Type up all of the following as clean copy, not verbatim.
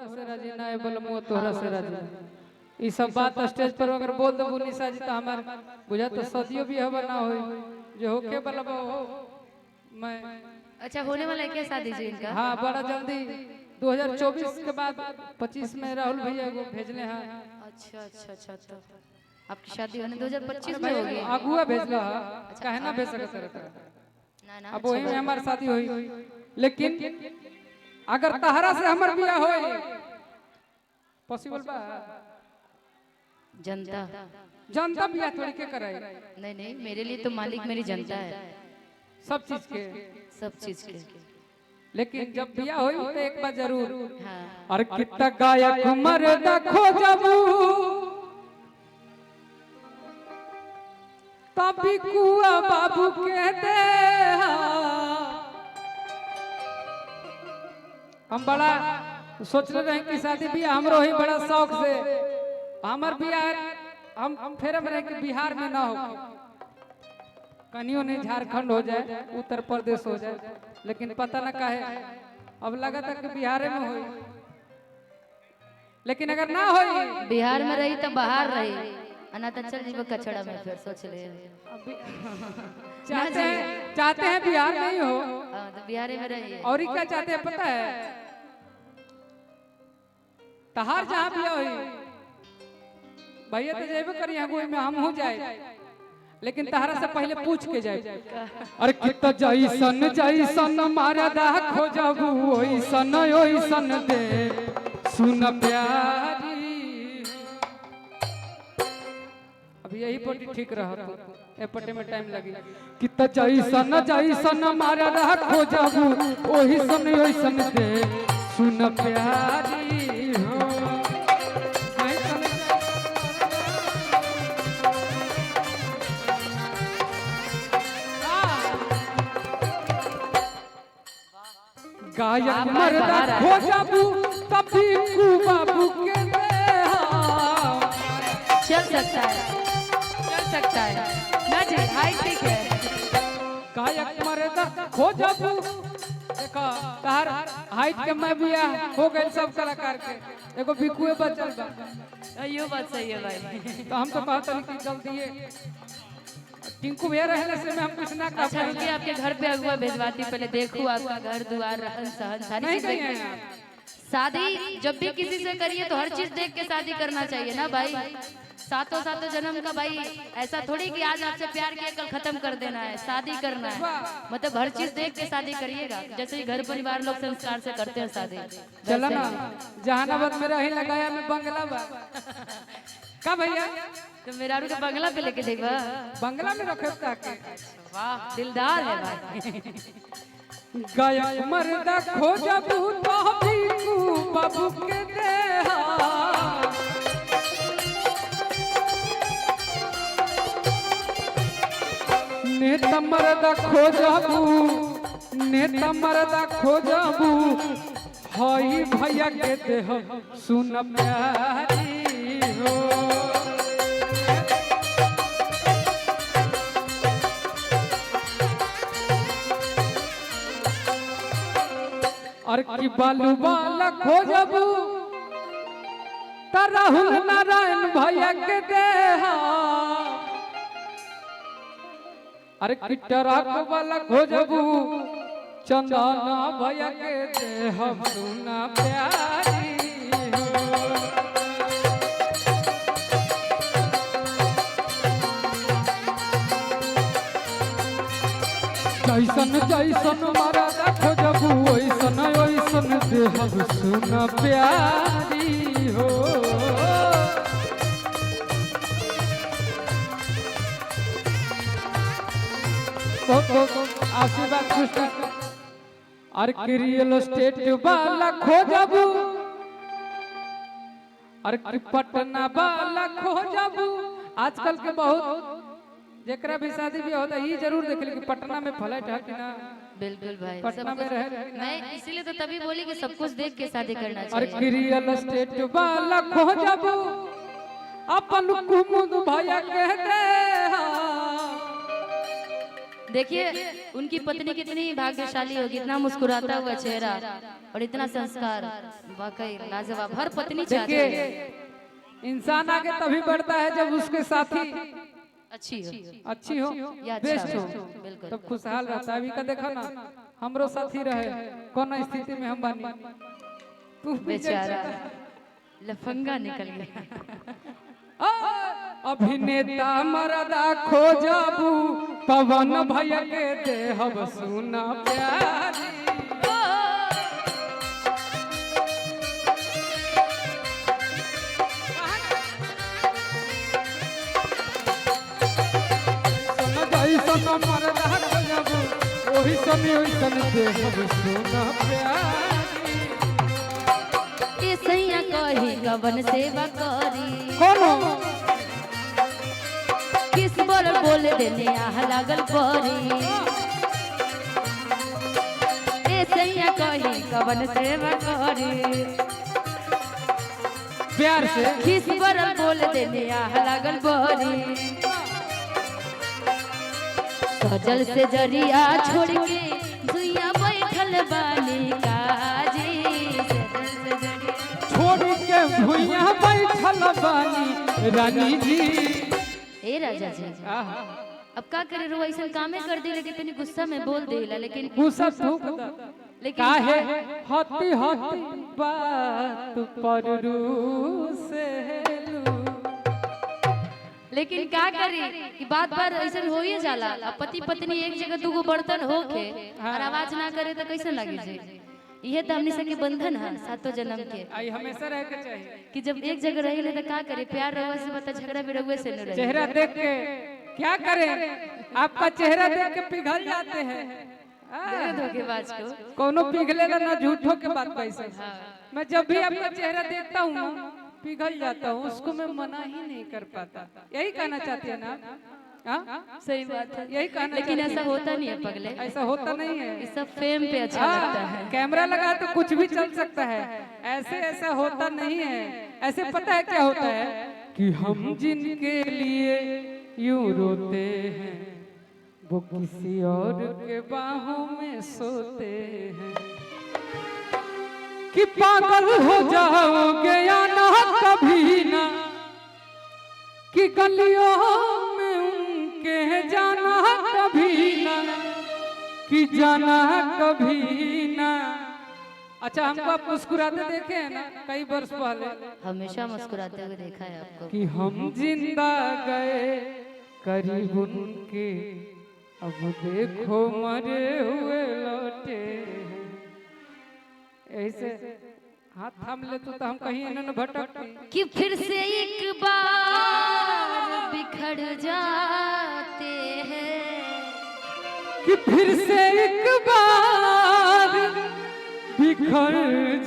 तोहरा से राजी ना है बोल मुँह तोहरा से राजी। ये सब बात स्टेज पर अगर बोल दबू निशा जी तो हमार बुझा तो सदियों भी हवा ना हो जो होके वाला हो मैं। अच्छा होने वाला है क्या शादी जी इनका? हाँ बड़ा जल्दी 2024 के बाद 25 में राहुल भैया को भेजने हैं। अच्छा अच्छा अच्छा तो आपकी शादी होने 2025 में होगी? अगुआ भेजला काहे ना भेज सकत रहता ना ना अब वही में हमार शादी हुई। लेकिन अगर तहरा से हमर बियाह होई पॉसिबल बा? जनता जनता बियाह थोड़ी के कराई। नहीं नहीं मेरे लिए तो मालिक मेरी जनता है सब चीज के सब चीज के। लेकिन जब बियाह होई तो एक बार जरूर हाँ और कितना गायक मर्द खोजबू तभी कुआ बाबू के दे। हम बड़ा सोच रहे हैं कि शादी बियाह हमरो ही बड़ा शौक से हमार बियाह हम फिर रहे कि बिहार में ना हो कनियों नहीं झारखंड हो जाए उत्तर प्रदेश हो जाए लेकिन पता ना काहे अब लगा था कि बिहार में हो। लेकिन अगर ना हो बिहार में रही तो बाहर रही अना तो चल जीव कचड़ा में फिर सोच ले। चाहते हैं बिहार में ही हो तो बिहार में रही और ही क्या चाहते हैं पता है तहार जहाँ भी हो भैया तो जेबे करी यहाँ में हम हो जाए लेकिन तहरा से पहले पूछ के जाए। अरे कितना जैसन जैसन मारा दा खोजबू ओइसन ओइसन दे सुन प्यारी। अब यही पट्टी ठीक रहा ए पट्टी में टाइम लगी। कितना जैसन जैसन मारा दा खोजबू ओइसन ओइसन दे सुन प्यारी हो। गायक मर्दा खोजबू तभी कु बाबू के दे। चल सकता है ना जी हाई ठीक है। गायक मर्दा खोजबू देखा तार हाइट के मैं बिया हो गए सब कलाकार के एगो बिकुए बचल बा। यो बात सही है भाई। तो हम तो कहते हैं कि जल्दी टिंकू भैया रहने से मैं हम कुछ ना कर। अच्छा रुकिए आपके घर पे अगुआ भेजवाती पहले देखूं आपका घर द्वार रहन सहन सारी चीजें। शादी जब भी किसी से करिए तो हर चीज देख के शादी करना चाहिए ना भाई। सातों सातों जन्म का भाई ऐसा थोड़ी कि आज आपसे प्यार किया कल खत्म कर देना है। शादी करना है मतलब हर चीज देख के शादी करिएगा जैसे घर परिवार लोग संस्कार से करते हैं शादी। चलो ना जहानाबाद में रही लगाया में बंगला बा का भैया तो मेरारू के बंगला पे लेके देखा बंगला में रखे ताके। वाह दिलदार है भाई। गायक मर्दा खोजबू तभी कु बाबू के दे। नेता मर्दा खोजबू हई भैया के देह सुन प्यारी हो। और की बालू वाला खोजबू राहुल नारायण भैया के देहा। अरे की ट्रक वाला खोजबू चंदना भैया के देह सुना प्यारी हो। जैसन जैसन मारा खोजबू ओइसन ओइसन देह सुना प्यारी हो। आशीर्वाद कृष्ण और रियल एस्टेट वाला खोजबू और पटना वाला खोजबू। आजकल के बहुत जेकरा भी शादी भी होता है जरूर देख कि पटना में फ्लैट है कि ना। बिल्कुल भाई पटना में रहे मैं इसीलिए तो तभी बोली कि सब कुछ देख के शादी करना और चाहिए। रियल एस्टेट वाला खोजबू अपन कुमुद भैया कह दे देखिए उनकी पत्नी कितनी भाग्यशाली होगी, इतना मुस्कुराता हुआ चेहरा और इतना संस्कार, वाकई लाजवाब। हर पत्नी चाहती है देखिए इंसान आगे तभी बढ़ता है जब उसके साथी अच्छी हो, अच्छी हो, या अच्छा बेस्ट हो, बिल्कुल। तब खुशहाल रहता है। अभी का देखो ना, हमरो साथी रहे कौन स्थिति में हम बानी, तू बेचारा लफंगा निकल गया। अभिनेता मरदा खोजबू पवन भैया के देहब सुना प्यारी। सन मरदा खोजबू ओही सन देहब सुना प्यारी। ए सैया कही कवन सेवा करी, कोनो किस बर बोल देने आह लागल परी। ए सैया कही कवन सेवा करी, प्यार से किस बर बोल देने आह लागल परी। सजल से जरिया छोड़ के दुनिया बैठल बानी काजी, सजल से जरिया छोड़ के भुइया बैठल बानी रानी जी। ए राजा जी अब का करे, रो ऐसा कामे कर दे, लेकिन तनी गुस्सा में बोल देला, लेकिन गुस्सा तू लेकिन काहे हती हती बात पर रूसे लू। लेकिन का करी कि बात बार ऐसा हो ही जाला। अब पति पत्नी एक जगह दूगो बर्तन होके और आवाज ना करे तो कैसे लगे जी। ये तो हमने सके बंधन है सातों जन्म के, आई हमेशा रह के चाहिए कि जब एक जगह रही तो का करे, प्यार रहुआ से बता, झगड़ा भी रहुए से न रहे। चेहरा देख के क्या करें, आपका चेहरा देख के पिघल जाते हैं। धोखेबाज को कोनो पिघलेगा ना, झूठों के बात पैसे। मैं जब भी आपका चेहरा देखता हूँ ना पिघल जाता हूँ, उसको मैं मना ही नहीं कर पाता। यही कहना चाहती है ना? सही बात है, यही कहना, लेकिन ऐसा होता नहीं है पगले, ऐसा होता नहीं है। ये सब फेम पे अच्छा लगता है। कैमरा लगा तो कुछ भी चल सकता है, ऐसे ऐसा होता नहीं है। ऐसे पता है क्या होता है कि हम जिनके लिए यूं रोते हैं वो किसी और के बाहों में सोते हैं। कि पागल हो जाओगे या ना कभी ना, कि गलियों में उनके जाना कभी ना, कि जाना कभी ना। अच्छा हमको आप मुस्कुराते देखे हैं ना कई वर्ष पहले, हमेशा मुस्कुराते हुए देखा है आपको। कि हम जिंदा गए करीब उनके, अब देखो मरे हुए लौटे। ऐसे हाथ थाम ले तो हम कहीं न भटकते। कि फिर से एक बार बिखर जाते हैं, कि फिर से एक बार बिखर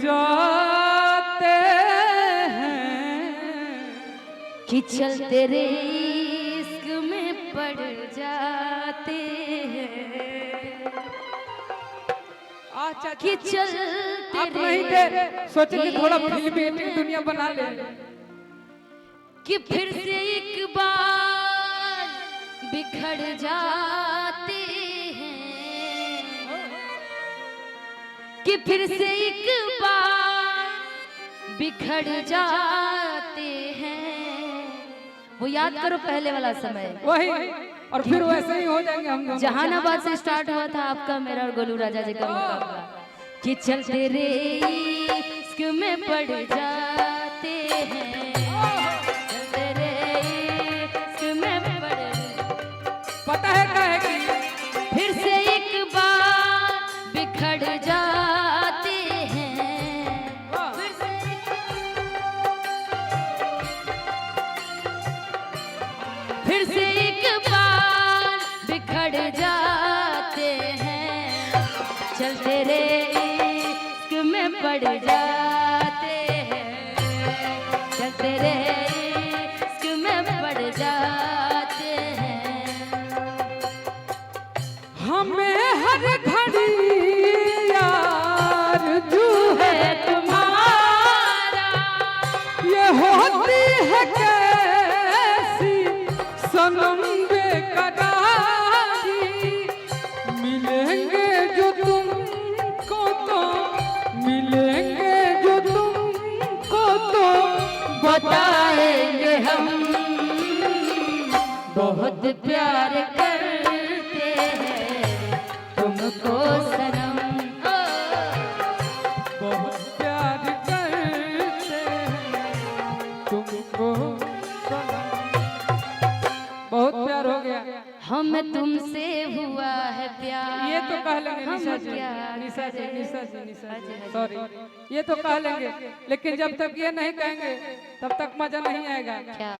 जाते हैं, कि चलते रे इश्क में पड़ जाते हैं, कि चलते आप नहीं थे सोचे कि थोड़ा फिल्मी एक्टिंग दुनिया बना ले। कि फिर से एक बार बिखर जाते हैं, कि फिर से एक बार बिखर जाते हैं। वो याद करो पहले वाला समय, वही और फिर वैसे ही हो जाएंगे हम। जहानाबाद से स्टार्ट हुआ था आपका मेरा और गोलू राजा जी का मुकाबला। कि चलते रे इश्क में पड़ जाते हैं, चलते रे इश्क में पड़। पता है क्या है कि फिर से एक बार बिखर जाते हैं, फिर से एक बार बिखर जाते हैं, चलते रे इश्क में पड़ जाते हैं, चलते रे इश्क में पड़ जाते हैं। हमें हर घड़ी यार जो है तुम्हारा, ये होती है कैसी सनम बेकरारी। बताएंगे हम बहुत प्यार करते हैं तुमको सनम। बहुत प्यार करते हैं तुमको सनम। बहुत प्यार हो गया। हम तुमसे हुआ है प्यार। ये तो कह लेंगे हम निशा जी, क्या निशा जी, करें? निशा जी, निशा हाँ जी, हाँ जी, जी। सॉरी, ये तो कह लेंगे, लेकिन जब तक ये नहीं कहेंगे तब तक मजा नहीं आएगा। क्या